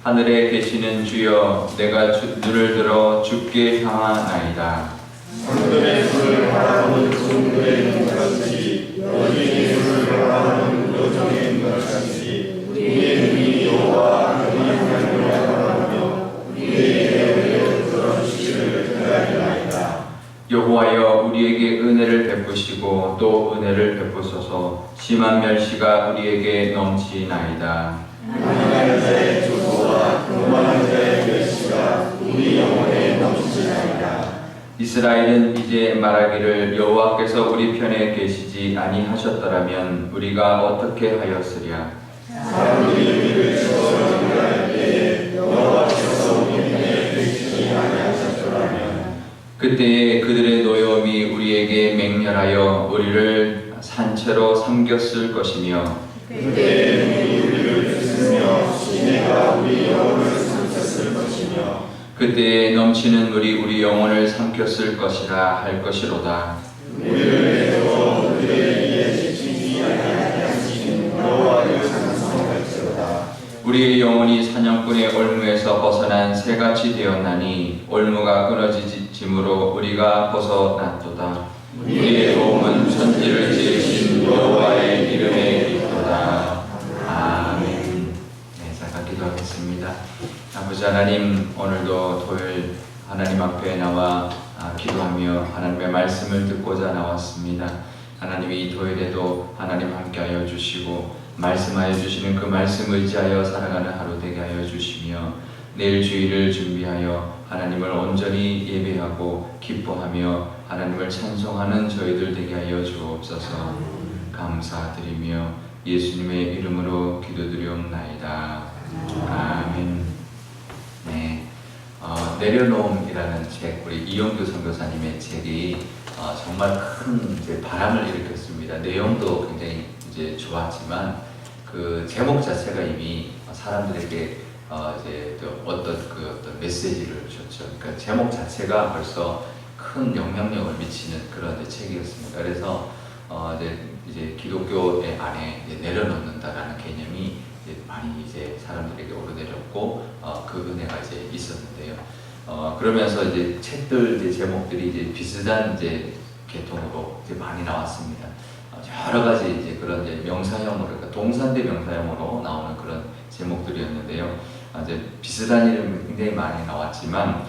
하늘에 계시는 주여, 내가 눈을 들어 주께 향하나이다. 하늘의 불을 바라보는 종들의 눈같이 여인의 불을 바라보는 여종의 눈같이 우리의 눈이 여호와 하나님을 바라보며 우리에게 은혜를 들어주시기를 기다리나이다. 여호와여, 우리에게 은혜를 베푸시고 또 은혜를 베푸소서. 심한 멸시가 우리에게 넘치나이다. 강인한 자의 조소와 교만한 자의 멸시가 우리 영혼에 넘치나이다. 이스라엘은 이제 말하기를 여호와께서 우리 편에 계시지 아니하셨더라면 우리가 어떻게 하였으랴. 사람들이 우리를 저주할 때에 여호와께서 우리 편에 계시지 아니하셨더라면 그때에 그들의 노여움이 우리에게 맹렬하여 우리를 산채로 삼켰을 것이며 그때에 우리를 쓰며 시내가 우리 영혼을 삼켰을 것이며 그때에 넘치는 물이 우리 영혼을 삼켰을 것이라 할 것이로다. 우리를 내어 우리의 이에 지치지 아니하신 여호와를 찬송할지로다. 우리의 영혼이 사냥꾼의 올무에서 벗어난 새같이 되었나니 올무가 끊어짐으로 우리가 벗어났도다. 우리의 도움은 천지를 지으신 여호와의 이름에 있도다. 아멘. 네, 잠깐 기도하겠습니다. 아버지 하나님, 오늘도 토요일 하나님 앞에 나와 기도하며 하나님의 말씀을 듣고자 나왔습니다. 하나님, 이 토요일에도 하나님 함께하여 주시고 말씀하여 주시는 그 말씀 의지하여 살아가는 하루 되게 하여 주시며 내일 주일을 준비하여 하나님을 온전히 예배하고 기뻐하며 하나님을 찬송하는 저희들 되게 하여 주옵소서. 감사드리며 예수님의 이름으로 기도드리옵나이다. 아멘. 네, 내려놓음이라는 책, 우리 이용규 선교사님의 책이 정말 큰 바람을 일으켰습니다. 내용도 굉장히 좋았지만 그 제목 자체가 이미 사람들에게 어떤 메시지를 줬죠. 그러니까 제목 자체가 벌써 큰 영향력을 미치는 그런 책이었습니다. 그래서 이제 기독교의 안에 내려놓는다라는 개념이 많이 사람들에게 오르내렸고 그 은혜가 있었는데요. 그러면서 책들 제목들이 비슷한 계통으로 많이 나왔습니다. 여러 가지 그런 명사형으로, 그러니까 동사인데 명사형으로 나오는 그런 제목들이었는데요. 비슷한 이름이 굉장히 많이 나왔지만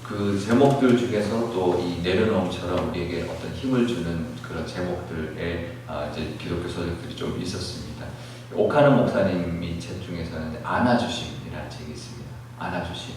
그 제목들 중에서 또 이 내려놓음처럼 우리에게 어떤 힘을 주는 그런 제목들의 기독교 서적들이 좀 있었습니다. 오카노 목사님이 책 중에서는 안아주심이라는 책이 있습니다. 안아주심.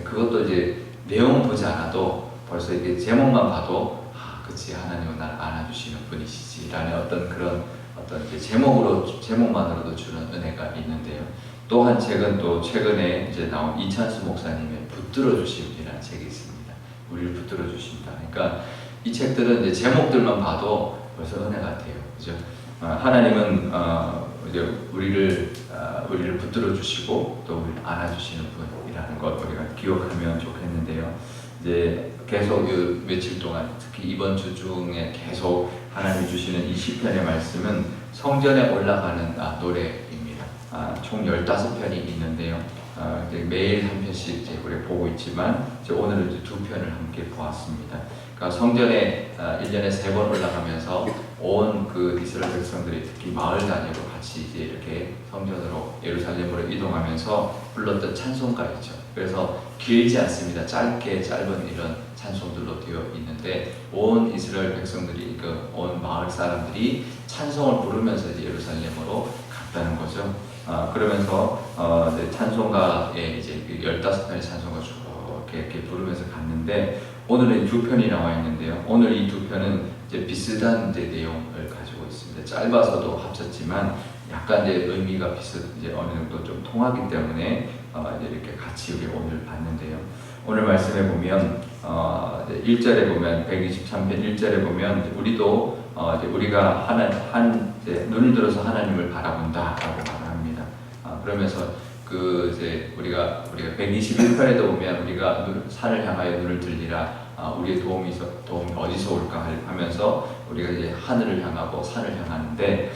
그것도 내용 보지 않아도 벌써 제목만 봐도 그치, 하나님은 날 안아주시는 분이시지라는 어떤 그런 제목만으로도 주는 은혜가 있는데요. 또 한 책은 또 최근에 나온 이찬수 목사님의 붙들어 주심이라는 책이 있습니다. 우리를 붙들어 주신다. 그러니까 이 책들은 제목들만 봐도 벌써 은혜 같아요. 그죠? 하나님은 우리를 붙들어 주시고 또 우리를 안아주시는 분이라는 것 우리가 기억하면 좋겠는데요. 계속 며칠 동안, 특히 이번 주 중에 계속 하나님이 주시는 이 시편의 말씀은 성전에 올라가는 노래입니다. 총 15편이 있는데요. 매일 한 편씩 우리 보고 있지만 오늘은 두 편을 함께 보았습니다. 그러니까 성전에 1년에 3번 올라가면서 온 그 이스라엘 백성들이 특히 마을 단위로 같이 이렇게 성전으로 예루살렘으로 이동하면서 불렀던 찬송가 있죠. 그래서 길지 않습니다. 짧은 이런 찬송들로 되어 있는데 온 이스라엘 백성들이 온 마을 사람들이 찬송을 부르면서 예루살렘으로 갔다는 거죠. 그러면서 찬송가에 15편의 찬송가 쭉 이렇게 부르면서 갔는데 오늘은 2편이 나와 있는데요. 오늘 이 2편은 비슷한 내용을 가지고 있습니다. 짧아서도 합쳤지만 약간 의미가 어느 정도 좀 통하기 때문에 이렇게 같이 우리 오늘 봤는데요. 오늘 말씀에 보면 1절에 보면 123편 1절에 보면 우리도 우리가 눈을 들어서 하나님을 바라본다라고 말을 합니다. 그러면서 우리가 121편에도 보면 우리가 산을 향하여 눈을 들리라. 우리의 도움이 어디서 올까 하면서 우리가 하늘을 향하고 산을 향하는데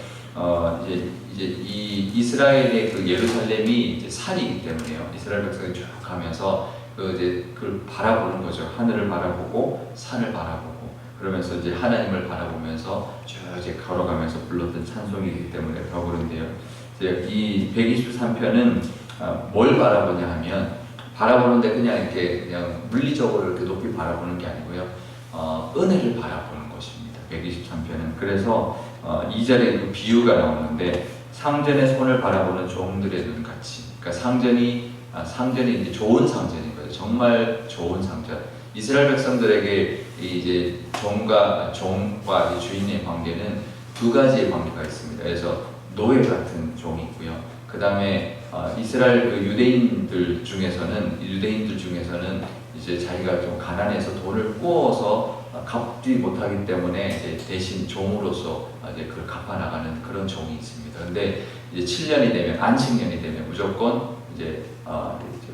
이제 이 이스라엘의 그 예루살렘이 이제 산이기 때문에요. 이스라엘 백성이 쭉 가면서 이제 그걸 바라보는 거죠. 하늘을 바라보고 산을 바라보고 그러면서 이제 하나님을 바라보면서 쭉 이제 걸어가면서 불렀던 찬송이기 때문에 더 그런데요. 이제 이 123편은 뭘 바라보냐 하면 바라보는데 그냥 이렇게 그냥 물리적으로 이렇게 높이 바라보는 게 아니고요. 은혜를 바라보는 것입니다. 123편은. 그래서 2절에 그 비유가 나오는데 상전의 손을 바라보는 종들의 눈같이. 그러니까 상전이 이제 좋은 상전인 거예요. 정말 좋은 상전. 이스라엘 백성들에게 이제 종과 주인의 관계는 두 가지의 관계가 있습니다. 그래서 노예 같은 종이 있고요. 그 다음에 이스라엘 그 유대인들 중에서는 이제 자기가 좀 가난해서 돈을 꾸어서 갚지 못하기 때문에 이제 대신 종으로서 이제 그걸 갚아나가는 그런 종이 있습니다. 그런데 이제 7년이 되면 안식년이 되면 무조건 이제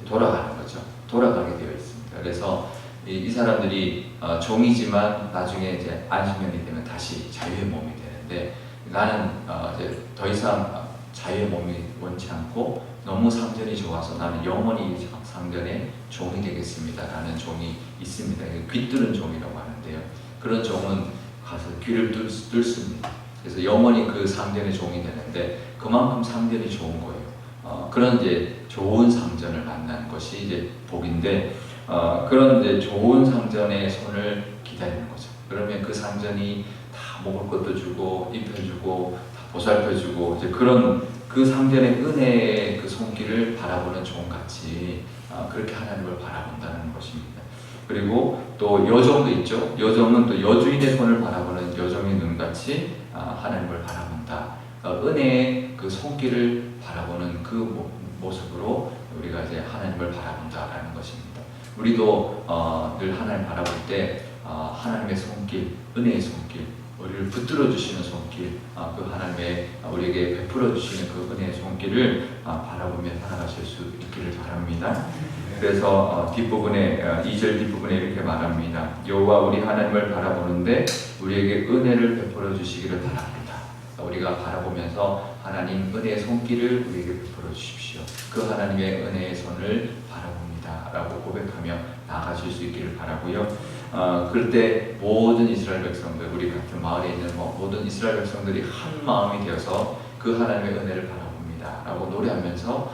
돌아가는 거죠. 돌아가게 되어 있습니다. 그래서 이 사람들이 종이지만 나중에 이제 안식년이 되면 다시 자유의 몸이 되는데 나는 이제 더 이상 자유의 몸이 원치 않고 너무 상전이 좋아서 나는 영원히 상전의 종이 되겠습니다 라는 종이 있습니다. 귀뚫은 종이라고 하는데요. 그런 종은 가서 귀를 뚫습니다. 그래서 영원히 그 상전의 종이 되는데 그만큼 상전이 좋은 거예요. 그런 이제 좋은 상전을 만나는 것이 이제 복인데 그런 이제 좋은 상전의 손을 기다리는 거죠. 그러면 그 상전이 다 먹을 것도 주고 입혀주고 다 보살펴주고 이제 그런 그 상전의 은혜의 그 손길을 바라보는 종같이 그렇게 하나님을 바라본다는 것입니다. 그리고 또 여종도 있죠. 여종은 또 여주인의 손을 바라보는 여종의 눈같이 하나님을 바라본다. 은혜의 그 손길을 바라보는 그 모습으로 우리가 이제 하나님을 바라본다라는 것입니다. 우리도 늘 하나님 바라볼 때 하나님의 손길, 은혜의 손길, 우리를 붙들어 주시는 손길, 그 하나님의 우리에게 베풀어 주시는 그 은혜의 손길을 바라보며 살아가실 수 있기를 바랍니다. 그래서 뒷부분에 2절 뒷부분에 이렇게 말합니다. 여호와 우리 하나님을 바라보는데 우리에게 은혜를 베풀어 주시기를 바랍니다. 우리가 바라보면서 하나님 은혜의 손길을 우리에게 베풀어 주십시오. 그 하나님의 은혜의 손을 바라봅니다 라고 고백하며 나아가실 수 있기를 바라고요. 그럴 때 모든 이스라엘 백성들, 우리 같은 마을에 있는 모든 이스라엘 백성들이 한 마음이 되어서 그 하나님의 은혜를 바라봅니다 라고 노래하면서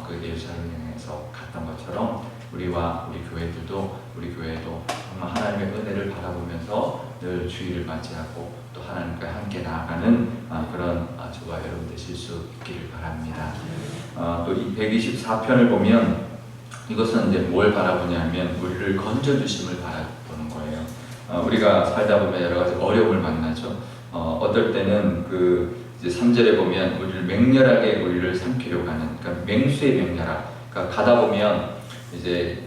그 예루살렘 향해서 갔던 것처럼 우리와 우리 교회도 정말 하나님의 은혜를 바라보면서 늘 주의를 맞이하고 또 하나님과 함께 나아가는 그런 저와 여러분 되실 수 있기를 바랍니다. 또 이 124편을 보면 이것은 이제 뭘 바라보냐면 우리를 건져주심을 바라보는 거예요. 우리가 살다 보면 여러 가지 어려움을 만나죠. 어떨 때는 이제 3절에 보면 우리를 맹렬하게 우리를 삼키려고 하는, 그러니까 맹수의 맹렬함. 그러니까 가다 보면 이제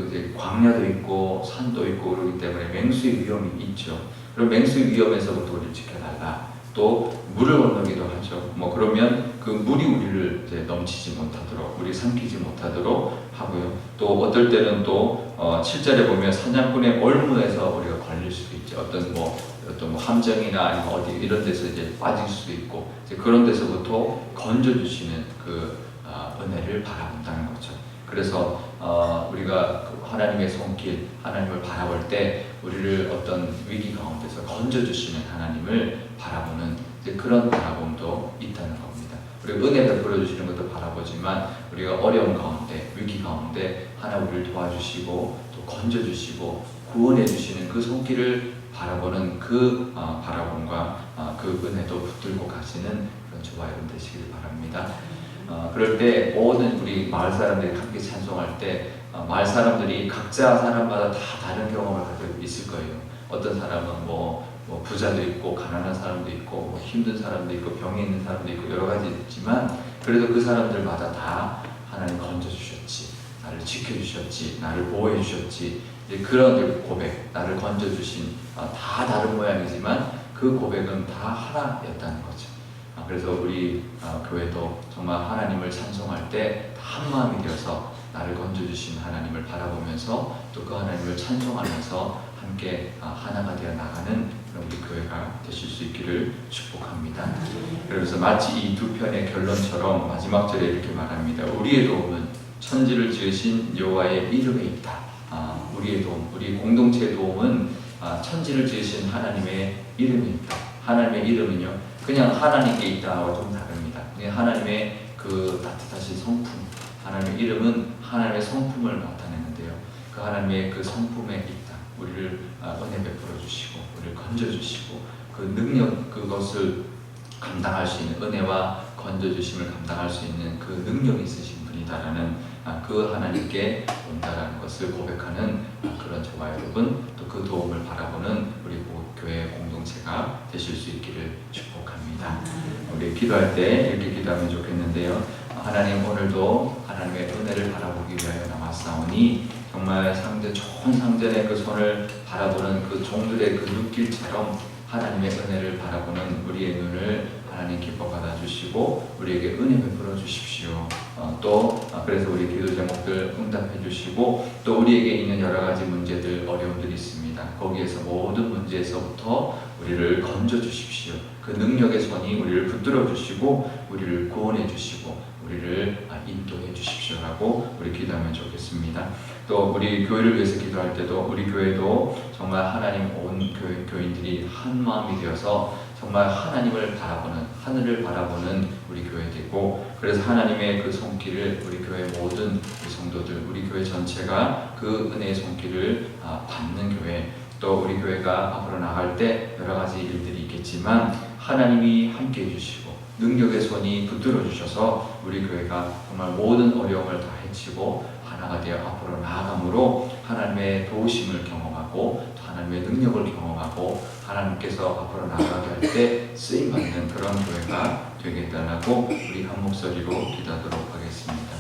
이제 광야도 있고 산도 있고 그러기 때문에 맹수의 위험이 있죠. 그럼 맹수의 위험에서부터 우리를 지켜달라. 또 물을 건너기도 하죠. 그러면 그 물이 우리를 이제 넘치지 못하도록, 우리 삼키지 못하도록 하고요. 또 어떨 때는 또 7절에 보면 사냥꾼의 얼무에서 우리가 걸릴 수도 있죠. 어떤 함정이나 아니면 어디 이런 데서 이제 빠질 수도 있고, 이제 그런 데서부터 건져주시는 그 은혜를 바라본다는 거죠. 그래서 우리가 하나님의 손길, 하나님을 바라볼 때 우리를 어떤 위기 가운데서 건져주시는 하나님을 바라보는 이제 그런 바라봄도 있다는 겁니다. 우리가 은혜 베풀어 주시는 것도 바라보지만 우리가 어려운 가운데, 위기 가운데 하나 우리를 도와주시고 또 건져주시고 구원해 주시는 그 손길을 바라보는 그 바라봄과 그 은혜도 붙들고 가시는 그런 저와 여러분 되시길 바랍니다. 그럴 때 모든 우리 마을 사람들이 함께 찬송할 때 마을 사람들이 각자 사람마다 다 다른 경험을 가지고 있을 거예요. 어떤 사람은 뭐 부자도 있고 가난한 사람도 있고 힘든 사람도 있고 병이 있는 사람도 있고 여러 가지 있지만 그래도 그 사람들마다 다 하나님 건져주셨지, 나를 지켜주셨지, 나를 보호해주셨지, 그런 고백, 나를 건져주신 다 다른 모양이지만 그 고백은 다 하나였다는 거죠. 그래서 우리 교회도 정말 하나님을 찬송할 때 한 마음이 되어서 나를 건져주신 하나님을 바라보면서 또 그 하나님을 찬송하면서 함께 하나가 되어 나가는 그런 우리 교회가 되실 수 있기를 축복합니다. 그래서 마치 이 두 편의 결론처럼 마지막 절에 이렇게 말합니다. 우리의 도움은 천지를 지으신 여호와의 이름에 있다. 우리의 도움, 우리 공동체의 도움은 천지를 지으신 하나님의 이름에 있다. 하나님의 이름은요, 그냥 하나님께 있다와 좀 다릅니다. 그냥 하나님의 그 따뜻하신 성품, 하나님의 이름은 하나님의 성품을 나타내는데요. 그 하나님의 그 성품에 있다. 우리를 은혜 베풀어 주시고, 우리를 건져 주시고, 그 능력, 그것을 감당할 수 있는 은혜와 건져 주심을 감당할 수 있는 그 능력이 있으신 분이다라는 그 하나님께 온다라는 것을 고백하는 그런 저와 여러분, 또 그 도움을 바라보는 우리 교회 공동체가 되실 수 있기를 축복합니다. 우리 기도할 때 이렇게 기도하면 좋겠는데요. 하나님, 오늘도 하나님의 은혜를 바라보기 위하여 나왔사오니 정말 좋은 상전의 그 손을 바라보는 그 종들의 그 눈길처럼 하나님의 은혜를 바라보는 우리의 눈을 하나님 기뻐 받아주시고 우리에게 은혜 베풀어 주십시오. 그래서 우리 기도 제목들 응답해 주시고, 또 우리에게 있는 여러 가지 문제들, 어려움들이 있습니다. 거기에서 모든 문제에서부터 우리를 건져 주십시오. 그 능력의 손이 우리를 붙들어 주시고 우리를 구원해 주시고 우리를 인도해 주십시오라고 우리 기도하면 좋겠습니다. 또 우리 교회를 위해서 기도할 때도 우리 교회도 정말 하나님 온 교인들이 한 마음이 되어서 정말 하나님을 바라보는, 하늘을 바라보는 우리 교회 되고, 그래서 하나님의 그 손길을 우리 교회 모든 우리 성도들, 우리 교회 전체가 그 은혜의 손길을 받는 교회, 또 우리 교회가 앞으로 나갈 때 여러 가지 일들이 있겠지만 하나님이 함께 해주시고 능력의 손이 붙들어 주셔서 우리 교회가 정말 모든 어려움을 다 헤치고 하나가 되어 앞으로 나아감으로 하나님의 도우심을 경험하고 하나님의 능력을 경험하고 하나님께서 앞으로 나아가게 할 때 쓰임받는 그런 교회가 되게 해달라고 우리 한 목소리로 기도하도록 하겠습니다.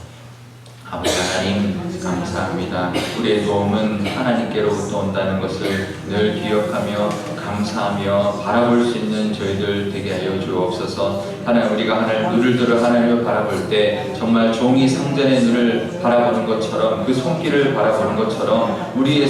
아버지 하나님, 감사합니다. 우리의 도움은 하나님께로부터 온다는 것을 늘 기억하며 감사하며 바라볼 수 있는 저희들 되게 하여 주옵소서. 하나님, 우리가 하나님 눈을 들어 하나님을 바라볼 때 정말 종이 상전의 눈을 바라보는 것처럼, 그 손길을 바라보는 것처럼 우리의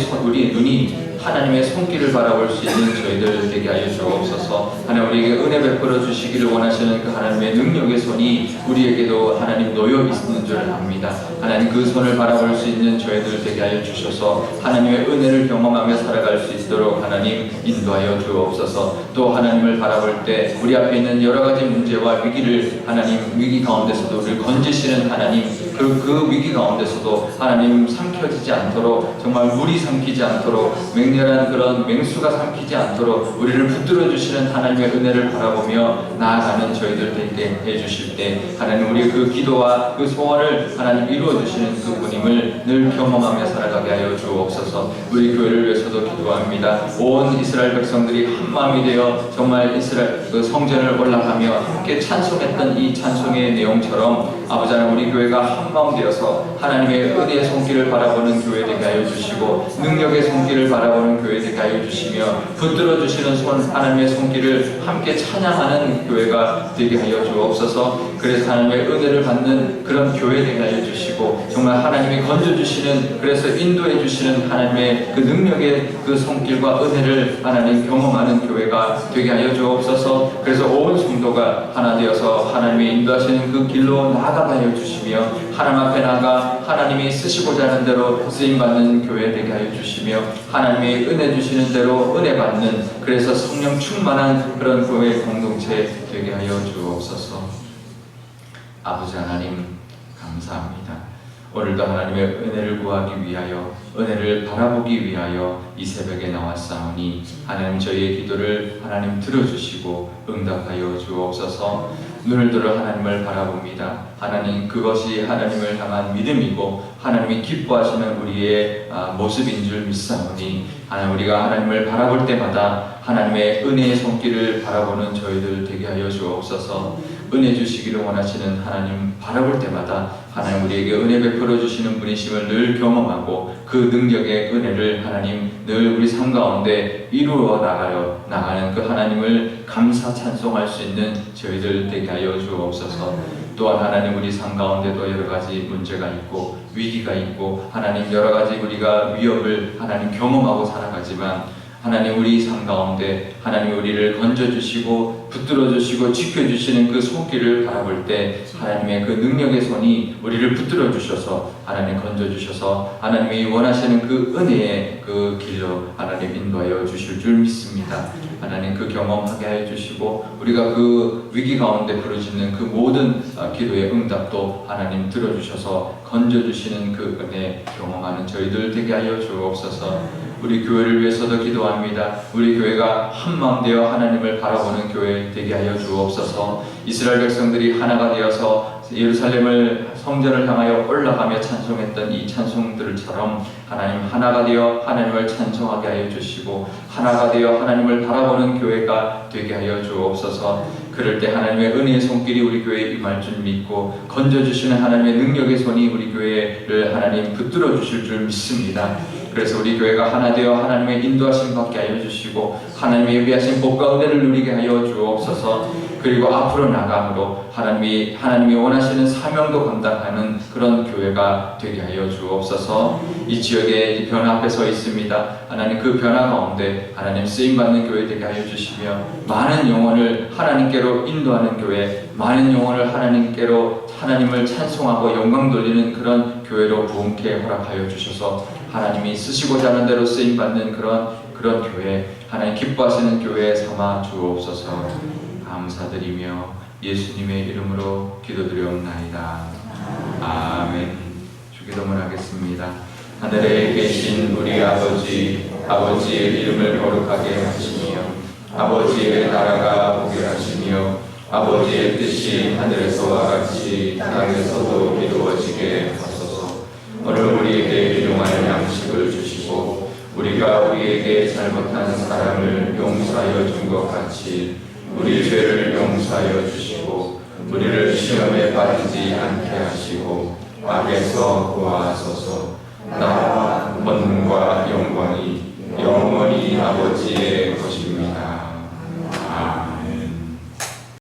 눈이 하나님의 손길을 바라볼 수 있는 저희들 되게 하여 주옵소서. 하나님, 우리에게 은혜 베풀어 주시기를 원하시는 그 하나님의 능력의 손이 우리에게도 하나님 놓여 있는 줄 압니다. 하나님, 그 손을 바라볼 수 있는 저희들 되게 하여 주셔서 하나님의 은혜를 경험하며 살아갈 수 있도록 하나님 인도하여 주옵소서. 또 하나님을 바라볼 때 우리 앞에 있는 여러 가지 문제와 위기를 하나님, 위기 가운데서도 우리를 건지시는 하나님, 그 위기 가운데서도 하나님 삼켜지지 않도록, 정말 물이 삼키지 않도록, 맹렬한 그런 맹수가 삼키지 않도록 우리를 붙들어 주시는 하나님의 은혜를 바라보며 나아가는 저희들 되게 해주실 때 하나님, 우리의 그 기도와 그 소원을 하나님 이루어 주시는 그분임을 늘 경험하며 살아가게 하여 주옵소서. 우리 교회를 위해서도 기도합니다. 온 이스라엘 백성들이 한 마음이 되어 정말 이스라엘 그 성전을 올라가며 함께 찬송했던 이 찬송의 내용처럼 아버지 하나님, 우리 교회가 한 마음 되어서 하나님의 은혜의 손길을 바라보는 교회 되게 하여 주시고 능력의 손길을 바라보는 교회 되게 하여 주시며 붙들어 주시는 손, 하나님의 손길을 함께 찬양하는 교회가 되게 하여 주옵소서. 그래서 하나님의 은혜를 받는 그런 교회 되게 하여 주시고 정말 하나님이 건져 주시는, 그래서 인도해 주시는 하나님의 그 능력의 그 손길과 은혜를 하나님 경험하는 교회가 되게 하여 주옵소서. 그래서 온 성도가 하나 되어서 하나님의 인도하시는 그 길로 나아가게 하여 주시며 하나님 앞에 나가 하나님이 쓰시고자 하는 대로 쓰임받는 교회 되게 하여 주시며 하나님의 은혜 주시는 대로 은혜 받는, 그래서 성령 충만한 그런 교회 공동체 되게 하여 주옵소서. 아버지 하나님, 감사합니다. 오늘도 하나님의 은혜를 구하기 위하여, 은혜를 바라보기 위하여 이 새벽에 나왔사오니 하나님, 저희의 기도를 하나님 들어주시고 응답하여 주옵소서. 눈을 들어 하나님을 바라봅니다. 하나님, 그것이 하나님을 향한 믿음이고 하나님이 기뻐하시는 우리의 모습인 줄 믿사오니 하나님, 우리가 하나님을 바라볼 때마다 하나님의 은혜의 손길을 바라보는 저희들 되게 하여 주옵소서. 은혜 주시기를 원하시는 하나님 바라볼 때마다 하나님, 우리에게 은혜 베풀어 주시는 분이심을 늘 경험하고 그 능력의 은혜를 하나님 늘 우리 삶 가운데 이루어 나가는 그 하나님을 감사 찬송할 수 있는 저희들 되게 하여 주옵소서. 또한 하나님 우리 삶 가운데도 여러 가지 문제가 있고 위기가 있고 하나님 여러 가지 우리가 위협을 하나님 경험하고 살아가지만 하나님 우리 삶 가운데 하나님 우리를 건져주시고 붙들어주시고 지켜주시는 그 손길을 바라볼 때 하나님의 그 능력의 손이 우리를 붙들어주셔서 하나님 건져주셔서 하나님이 원하시는 그 은혜의 그 길로 하나님 인도하여 주실 줄 믿습니다. 하나님 그 경험하게 하여 주시고 우리가 그 위기 가운데 부르짖는 그 모든 기도의 응답도 하나님 들어주셔서 건져주시는 그 은혜 경험하는 저희들 되게 하여 주옵소서. 우리 교회를 위해서도 기도합니다. 우리 교회가 한마음 되어 하나님을 바라보는 교회 되게 하여 주옵소서. 이스라엘 백성들이 하나가 되어서 예루살렘을 성전을 향하여 올라가며 찬송했던 이 찬송들처럼 하나님 하나가 되어 하나님을 찬송하게 하여 주시고 하나가 되어 하나님을 바라보는 교회가 되게 하여 주옵소서. 그럴 때 하나님의 은혜의 손길이 우리 교회에 임할 줄 믿고 건져주시는 하나님의 능력의 손이 우리 교회를 하나님 붙들어 주실 줄 믿습니다. 그래서 우리 교회가 하나 되어 하나님의 인도하심 받게 하여 주시고 하나님의 예비하신 복과 은혜를 누리게 하여 주옵소서. 그리고 앞으로 나감으로 하나님이 원하시는 사명도 감당하는 그런 교회가 되게 하여 주옵소서. 이 지역에 변화 앞에 서 있습니다. 하나님 그 변화 가운데 하나님 쓰임받는 교회 되게 하여 주시며 많은 영혼을 하나님께로 인도하는 교회, 많은 영혼을 하나님께로 하나님을 찬송하고 영광 돌리는 그런 교회로 부흥케 허락하여 주셔서 하나님이 쓰시고자 하는 대로 쓰임받는 그런 교회, 하나님 기뻐하시는 교회 삼아 주옵소서. 감사드리며 예수님의 이름으로 기도드리옵나이다. 아멘. 주기도문 하겠습니다. 하늘에 계신 우리 아버지의 이름을 거룩하게 하시며 아버지의 나라가 오게 하시며 아버지의 뜻이 하늘에서와 같이 땅에서도 이루어지게 하소서. 오늘 우리에게 일용할 양식을 주시고 우리가 우리에게 잘못한 사람을 용서하여 준 것 같이 우리 죄를 용서하여 주시고 우리를 시험에 빠지지 않게 하시고 악에서 구하소서.